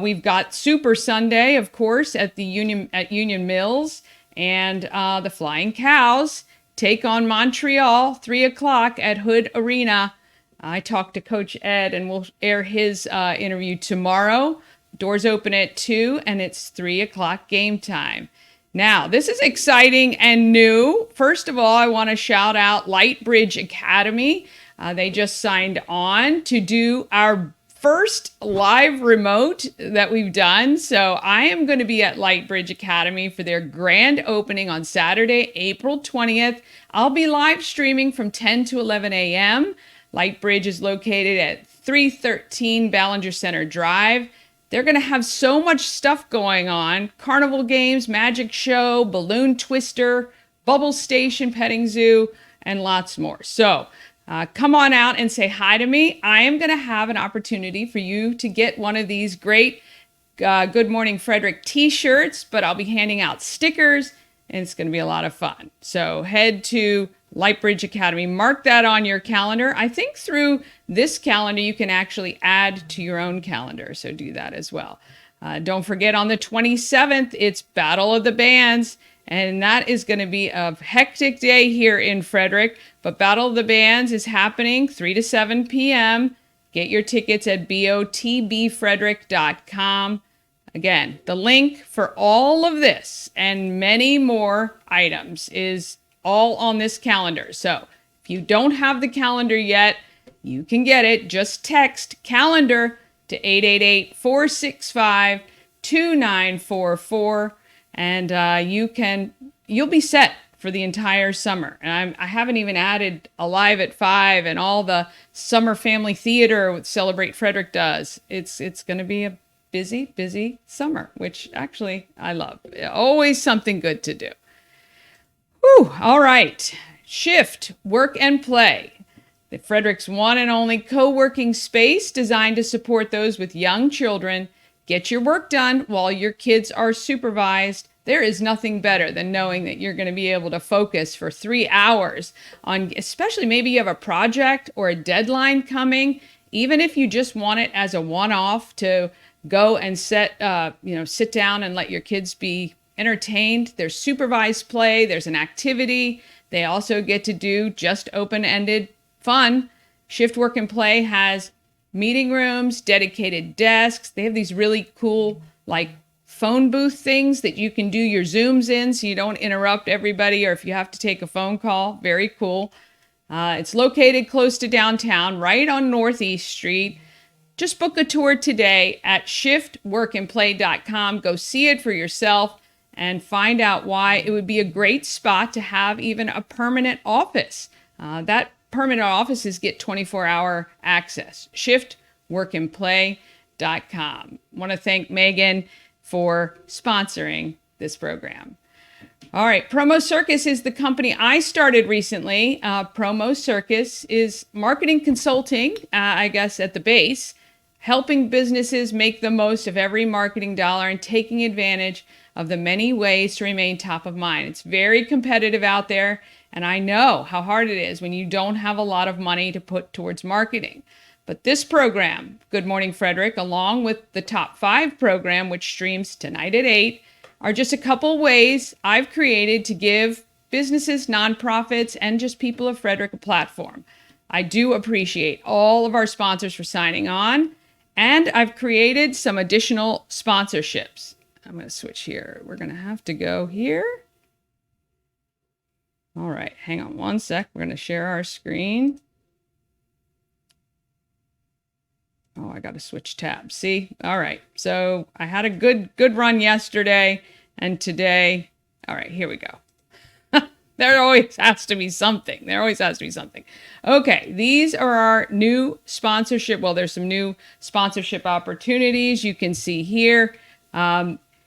We've got Super Sunday, of course, at Union Mills, and the Flying Cows take on Montreal 3:00 at Hood Arena. I talked to Coach Ed, and we'll air his interview tomorrow. Doors open at 2, and it's 3:00 game time. Now, this is exciting and new. First of all, I want to shout out Lightbridge Academy. They just signed on to do our first live remote that we've done. So I am going to be at Lightbridge Academy for their grand opening on Saturday, April 20th. I'll be live streaming from 10 to 11 a.m. Lightbridge is located at 313 Ballinger Center Drive. They're going to have so much stuff going on. Carnival games, magic show, balloon twister, bubble station, petting zoo, and lots more. So come on out and say hi to me. I am going to have an opportunity for you to get one of these great Good Morning Frederick t-shirts, but I'll be handing out stickers, and it's going to be a lot of fun. So head to Lightbridge Academy. Mark that on your calendar. I think through this calendar, you can actually add to your own calendar. So do that as well. Don't forget on the 27th, it's Battle of the Bands. And that is going to be a hectic day here in Frederick. But Battle of the Bands is happening 3 to 7 p.m. Get your tickets at botbfrederick.com. Again, the link for all of this and many more items is all on this calendar. So if you don't have the calendar yet, you can get it. Just text calendar to 888-465-2944, and you'll be set for the entire summer. And I haven't even added Alive at 5 and all the summer family theater with Celebrate Frederick does. It's going to be a busy summer, which actually I love. Always something good to do. Whew, all right. Shift, Work and Play. The Frederick's one and only co-working space designed to support those with young children. Get your work done while your kids are supervised. There is nothing better than knowing that you're going to be able to focus for 3 hours on, especially maybe you have a project or a deadline coming, even if you just want it as a one-off to go and sit down and let your kids be entertained. There's supervised play. There's an activity. They also get to do just open-ended fun. Shift Work and Play has meeting rooms, dedicated desks. They have these really cool, like, phone booth things that you can do your Zooms in so you don't interrupt everybody or if you have to take a phone call. Very cool. It's located close to downtown, right on Northeast Street. Just book a tour today at shiftworkandplay.com. Go see it for yourself and find out why it would be a great spot to have even a permanent office. That permanent offices get 24-hour access. Shiftworkandplay.com. I want to thank Megan for sponsoring this program. All right, Promo Circus is the company I started recently. Promo Circus is marketing consulting, I guess, at the base, helping businesses make the most of every marketing dollar and taking advantage of the many ways to remain top of mind. It's very competitive out there, and I know how hard it is when you don't have a lot of money to put towards marketing. But this program, Good Morning Frederick, along with the Top 5 program, which streams tonight at 8, are just a couple ways I've created to give businesses, nonprofits, and just people of Frederick a platform. I do appreciate all of our sponsors for signing on, and I've created some additional sponsorships. I'm going to switch here. We're going to have to go here. All right, hang on one sec. We're going to share our screen. Oh, I got to switch tabs. See? All right. So I had a good run yesterday and today. All right, here we go. There always has to be something. Okay, these are our new sponsorship. Well, there's some new sponsorship opportunities you can see here.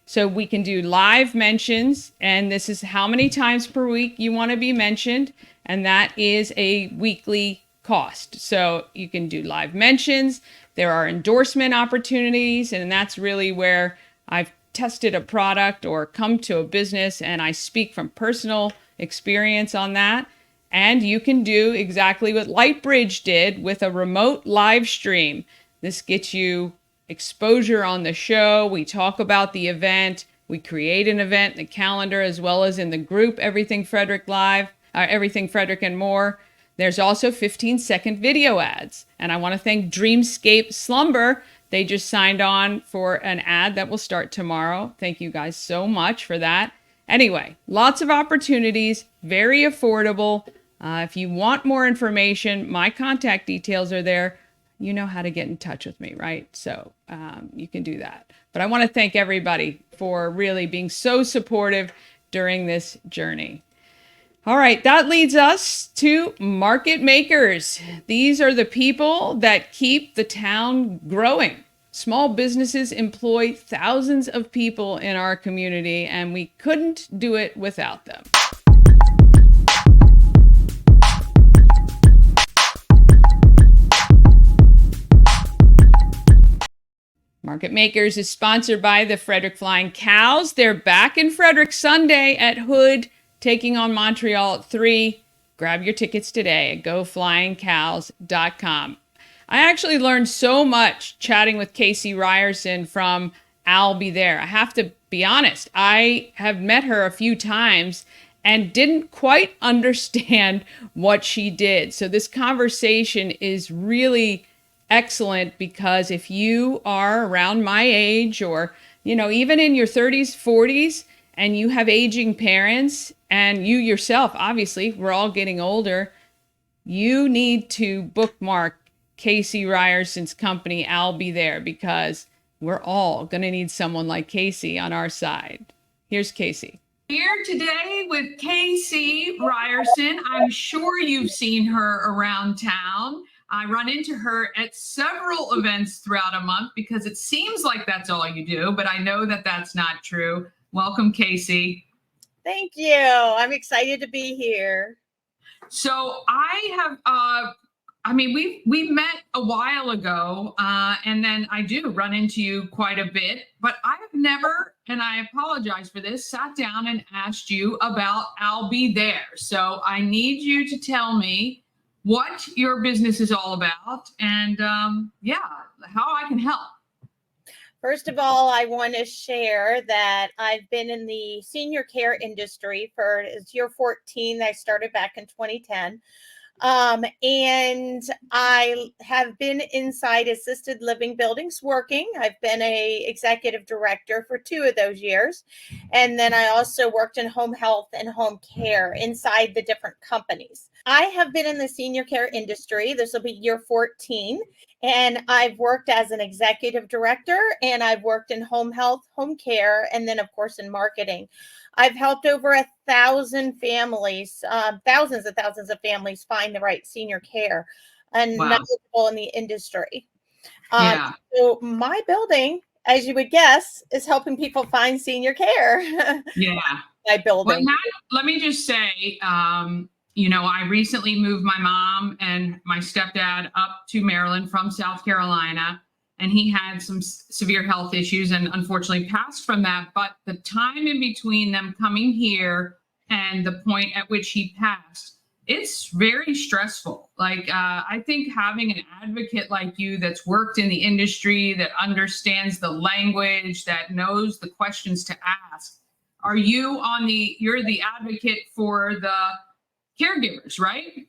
So we can do live mentions, and this is how many times per week you want to be mentioned, and that is a weekly cost. So you can do live mentions. There are endorsement opportunities, and that's really where I've tested a product or come to a business and I speak from personal experience on that. And you can do exactly what Lightbridge did with a remote live stream. This gets you exposure on the show. We talk about the event. We create an event in the calendar as well as in the group Everything Frederick Live, Everything Frederick and More. There's also 15-second video ads. And I want to thank Dreamscape Slumber. They just signed on for an ad that will start tomorrow. Thank you guys so much for that. Anyway, lots of opportunities, very affordable. If you want more information, my contact details are there. You know how to get in touch with me, right? So you can do that. But I want to thank everybody for really being so supportive during this journey. All right, that leads us to market makers. These are the people that keep the town growing. Small businesses employ thousands of people in our community, and we couldn't do it without them. Market Makers is sponsored by the Frederick Flying Cows. They're back in Frederick Sunday at Hood, taking on Montreal at 3. Grab your tickets today at goflyingcows.com. I actually learned so much chatting with Casey Ryerson from I'll Be There. I have to be honest, I have met her a few times and didn't quite understand what she did. So this conversation is really excellent because if you are around my age or, even in your 30s, 40s, and you have aging parents and you yourself, obviously, we're all getting older, you need to bookmark Casey Ryerson's company, I'll Be There, because we're all going to need someone like Casey on our side. Here's Casey. Here today with Casey Ryerson. I'm sure you've seen her around town. I run into her at several events throughout a month because it seems like that's all you do, but I know that that's not true. Welcome, Casey. Thank you. I'm excited to be here. So we've met a while ago, and then I do run into you quite a bit, but I have never, and I apologize for this, sat down and asked you about I'll Be There. So I need you to tell me what your business is all about and how I can help. First of all, I want to share that I've been in the senior care industry it's year 14. I started back in 2010. And I have been inside assisted living buildings working. I've been a executive director for 2 of those years. And then I also worked in home health and home care inside the different companies. I have been in the senior care industry. This will be year 14. And I've worked as an executive director, and I've worked in home health, home care, and then, of course, in marketing. I've helped over 1,000 families, thousands of families find the right senior care and knowledgeable in the industry. So my building, as you would guess, is helping people find senior care. Yeah. My building. Well, let me just say, I recently moved my mom and my stepdad up to Maryland from South Carolina, and he had some severe health issues and unfortunately passed from that. But the time in between them coming here and the point at which he passed, it's very stressful. I think having an advocate like you that's worked in the industry, that understands the language, that knows the questions to ask. You're the advocate for the caregivers, right?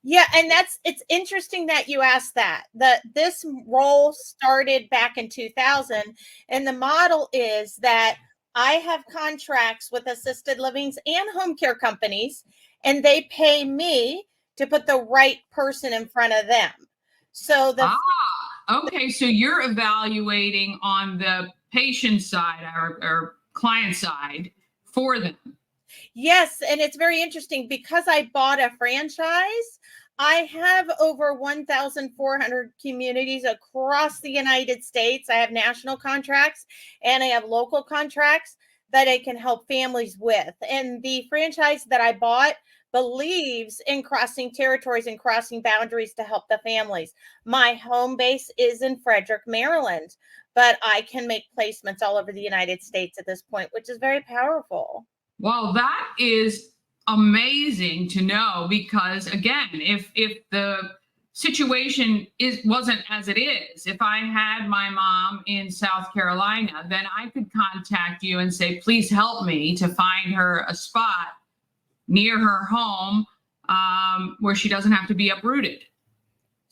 Yeah, and it's interesting that you asked that. This role started back in 2000, and the model is that I have contracts with assisted livings and home care companies, and they pay me to put the right person in front of them. So okay, so you're evaluating on the patient side or client side for them. Yes, and it's very interesting because I bought a franchise. I have over 1,400 communities across the United States. I have national contracts and I have local contracts that I can help families with. And the franchise that I bought believes in crossing territories and crossing boundaries to help the families. My home base is in Frederick, Maryland, but I can make placements all over the United States at this point, which is very powerful. Well, that is amazing to know, because again, if the situation wasn't as it is, if I had my mom in South Carolina, then I could contact you and say, please help me to find her a spot near her home, where she doesn't have to be uprooted.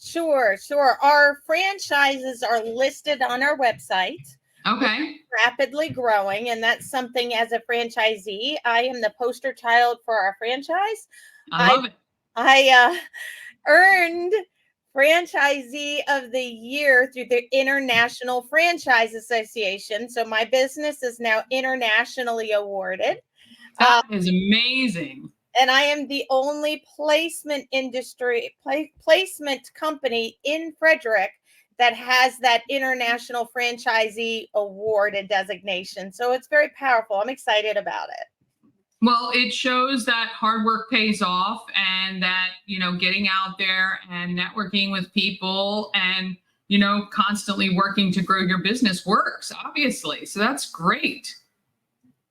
Sure. Our franchises are listed on our website. Okay. Rapidly growing, and that's something, as a franchisee, I am the poster child for our franchise. I love it. I earned Franchisee of the Year through the International Franchise Association. So my business is now internationally awarded. That is amazing. And I am the only placement company in Frederick that has that international franchisee award and designation. So it's very powerful. I'm excited about it. Well, it shows that hard work pays off, and that, getting out there and networking with people and, constantly working to grow your business works, obviously. So that's great.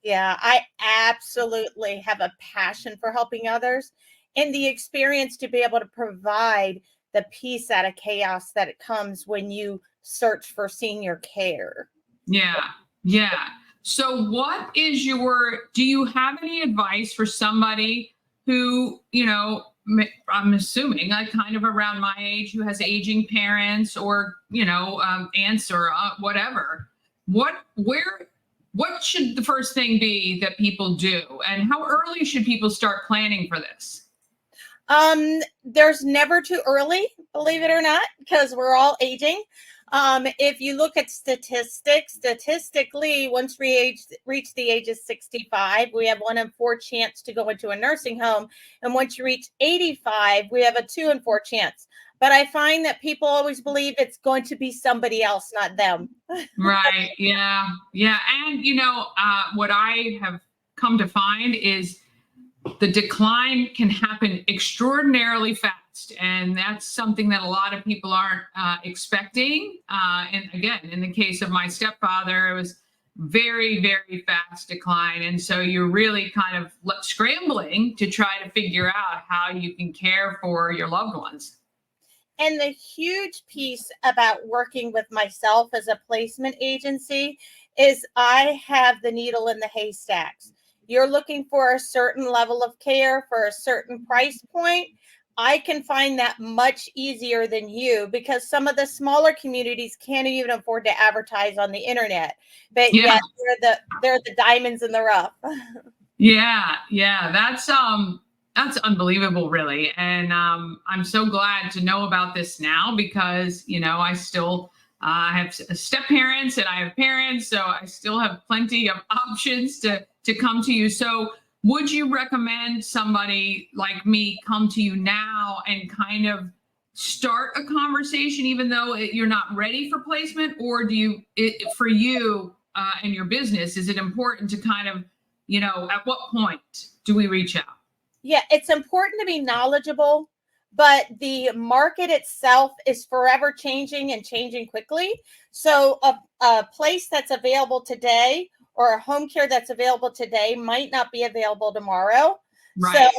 Yeah, I absolutely have a passion for helping others, and the experience to be able to provide the peace out of chaos that it comes when you search for senior care. Yeah. So do you have any advice for somebody who, I'm assuming like kind of around my age, who has aging parents or, aunts or whatever? What should the first thing be that people do, and how early should people start planning for this? There's never too early, believe it or not, because we're all aging. If you look at statistically, once we reach the age of 65, we have 1 in 4 chance to go into a nursing home. And once you reach 85, we have a 2 in 4 chance. But I find that people always believe it's going to be somebody else, not them. Right. Yeah. And, what I have come to find is the decline can happen extraordinarily fast. And that's something that a lot of people aren't expecting. And again, in the case of my stepfather, it was very, very fast decline. And so you're really kind of scrambling to try to figure out how you can care for your loved ones. And the huge piece about working with myself as a placement agency is I have the needle in the haystacks. You're looking for a certain level of care for a certain price point. I can find that much easier than you, because some of the smaller communities can't even afford to advertise on the internet. But yet they're the diamonds in the rough. Yeah, that's unbelievable, really. And I'm so glad to know about this now, because, I still have step parents and I have parents, so I still have plenty of options to come to you. So would you recommend somebody like me come to you now and kind of start a conversation, even though you're not ready for placement? Or for you and your business, is it important to kind of, at what point do we reach out? Yeah, it's important to be knowledgeable, but the market itself is forever changing and changing quickly. So a place that's available today or a home care that's available today might not be available tomorrow. Right.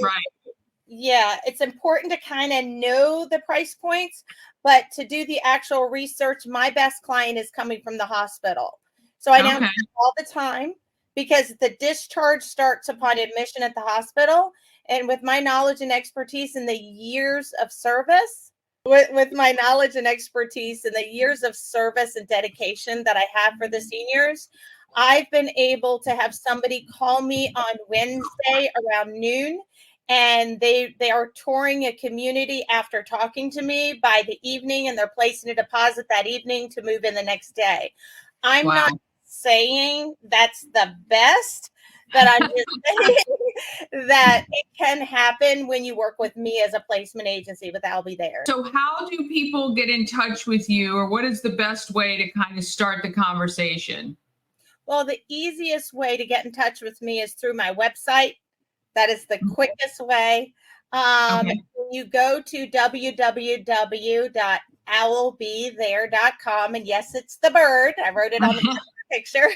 Yeah, it's important to kind of know the price points, but to do the actual research, my best client is coming from the hospital. So I now all the time, because the discharge starts upon admission at the hospital. And with my knowledge and expertise in the years of service, with my knowledge and expertise in the years of service and dedication that I have for the seniors, I've been able to have somebody call me on Wednesday around noon, and they are touring a community after talking to me by the evening, and they're placing a deposit that evening to move in the next day. I'm not saying that's the best, but I'm just saying that it can happen when you work with me as a placement agency, but I'll be there. So how do people get in touch with you, or what is the best way to kind of start the conversation? Well, the easiest way to get in touch with me is through my website. That is the quickest way. You go to www.owlbethere.com, and yes, it's the bird. I wrote it on the picture.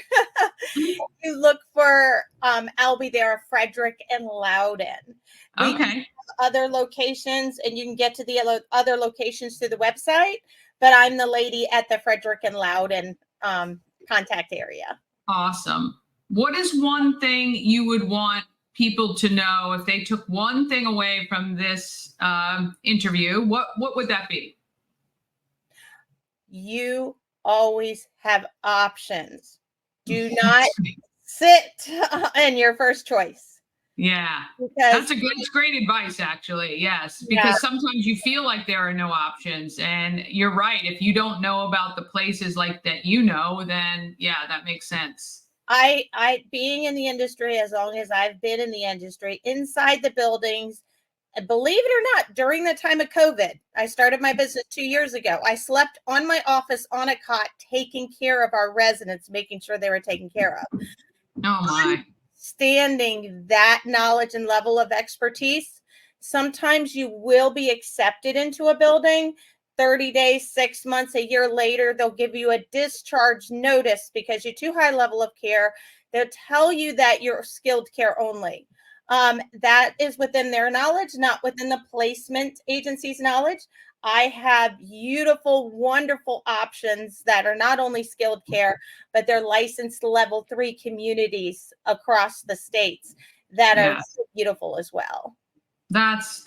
You look for I'll Be There, Frederick and Loudon. We do have other locations, and you can get to the other locations through the website, but I'm the lady at the Frederick and Loudon contact area. Awesome. What is one thing you would want people to know if they took one thing away from this interview? What would that be? You always have options. Do not sit in your first choice. Yeah, that's great advice, actually. Yes, because sometimes you feel like there are no options, and you're right. If you don't know about the places like that, then that makes sense. I being in the industry as long as I've been in the industry, inside the buildings, believe it or not, during the time of COVID, I started my business 2 years ago. I slept on my office on a cot, taking care of our residents, making sure they were taken care of. Oh my. Understanding that knowledge and level of expertise, sometimes you will be accepted into a building. 30 days, 6 months, a year later, they'll give you a discharge notice because you're too high level of care. They'll tell you that you're skilled care only. That is within their knowledge, not within the placement agency's knowledge. I have beautiful, wonderful options that are not only skilled care, but they're licensed level 3 communities across the states that are so beautiful as well. That's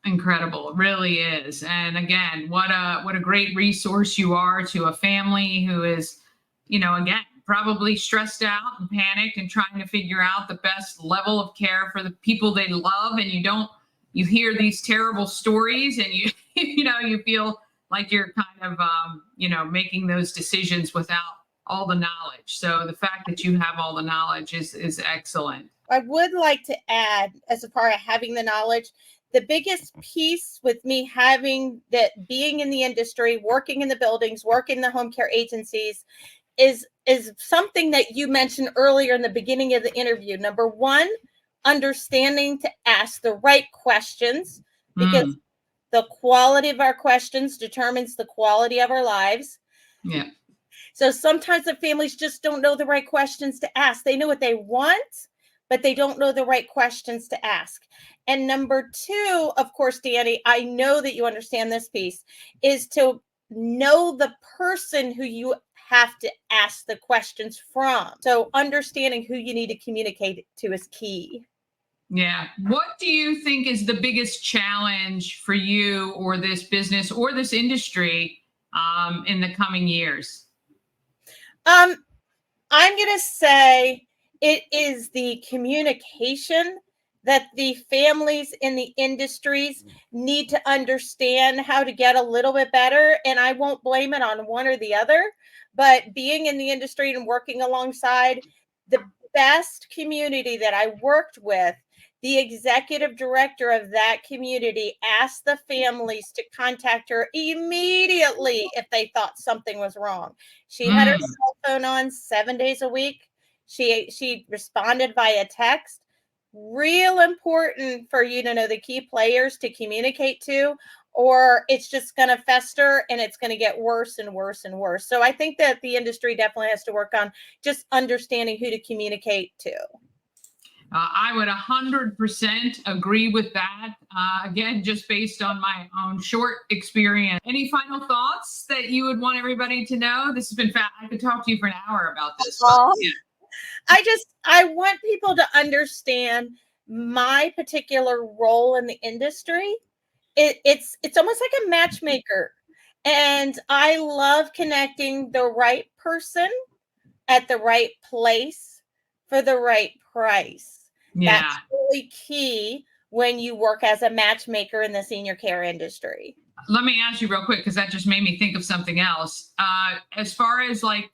incredible. It really is. And again, what a great resource you are to a family who is, again, probably stressed out and panicked and trying to figure out the best level of care for the people they love. And you hear these terrible stories, and you feel like you're kind of, making those decisions without all the knowledge. So the fact that you have all the knowledge is excellent. I would like to add, as far as having the knowledge, the biggest piece with me having that, being in the industry, working in the buildings, working in the home care agencies, is something that you mentioned earlier in the beginning of the interview. Number one, understanding to ask the right questions, because the quality of our questions determines the quality of our lives. Yeah. So sometimes the families just don't know the right questions to ask. They know what they want, but they don't know the right questions to ask. And number two, of course, Dani, I know that you understand this piece, is to know the person who you have to ask the questions from. So understanding who you need to communicate to is key. Yeah. What do you think is the biggest challenge for you or this business or this industry in the coming years? I'm going to say it is the communication that the families in the industries need to understand how to get a little bit better. And I won't blame it on one or the other, but being in the industry and working alongside the best community that I worked with, the executive director of that community asked the families to contact her immediately if they thought something was wrong. She had her cell phone on 7 days a week. She responded via text. Real important for you to know the key players to communicate to, or it's just going to fester and it's going to get worse and worse and worse. So I think that the industry definitely has to work on just understanding who to communicate to. I would 100% agree with that. Again, just based on my own short experience. Any final thoughts that you would want everybody to know? This has been I could talk to you for an hour about this. I want people to understand my particular role in the industry. It's almost like a matchmaker, and I love connecting the right person at the right place for the right price. Yeah. That's really key when you work as a matchmaker in the senior care industry. Let me ask you real quick, because that just made me think of something else. As far as like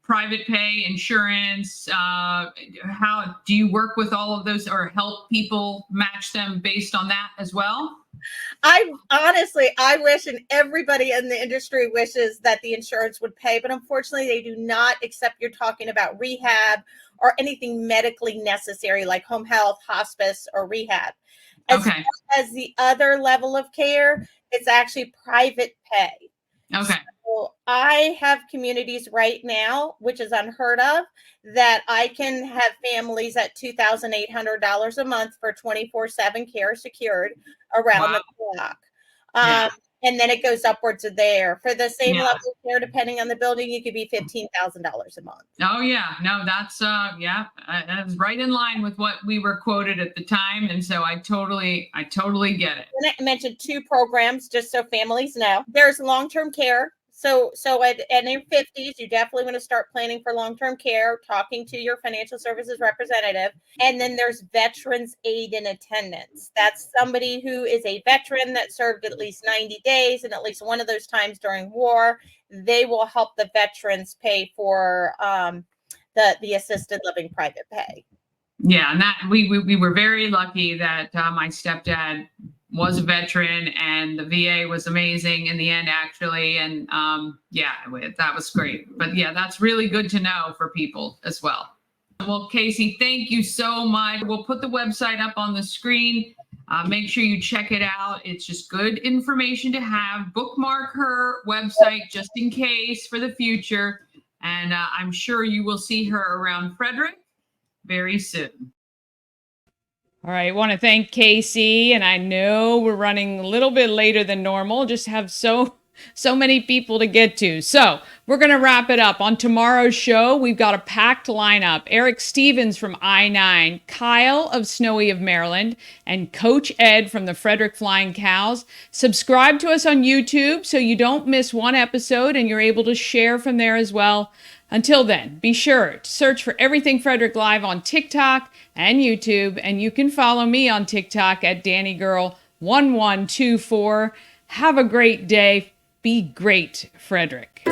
private pay, insurance, how do you work with all of those or help people match them based on that as well? I wish, and everybody in the industry wishes, that the insurance would pay, but unfortunately they do not, except you're talking about rehab or anything medically necessary like home health, hospice, or rehab. As far as the other level of care, it's actually private pay. Okay. So I I have communities right now, which is unheard of, that I can have families at $2,800 a month for 24/7 care secured around the clock. Yeah. And then it goes upwards of there. For the same Yeah. level of care, depending on the building, you could be $15,000 a month. Oh yeah, no, that's yeah, that was right in line with what we were quoted at the time, and so I totally get it. And I mentioned 2 programs just so families know. There's long-term care. So in your 50s, you definitely want to start planning for long-term care, talking to your financial services representative. And then there's Veterans Aid in Attendance. That's somebody who is a veteran that served at least 90 days, and at least one of those times during war. They will help the veterans pay for the assisted living private pay. Yeah, and that we were very lucky that my stepdad was a veteran, and the VA was amazing in the end, actually. And yeah, that was great. But yeah, that's really good to know for people as well. Well, Casey, thank you so much. We'll put the website up on the screen. Make sure you check it out. It's just good information to have. Bookmark her website just in case for the future. And I'm sure you will see her around Frederick very soon. All right, I want to thank Casey, and I know we're running a little bit later than normal, just have so many people to get to. So we're going to wrap it up. On tomorrow's show, we've got a packed lineup. Eric Stevens from I-9, Kyle of Snowy of Maryland, and Coach Ed from the Frederick Flying Cows. Subscribe to us on YouTube so you don't miss one episode and you're able to share from there as well. Until then, be sure to search for Everything Frederick Live on TikTok and YouTube, and you can follow me on TikTok at DaniGirl1124. Have a great day. Be great, Frederick.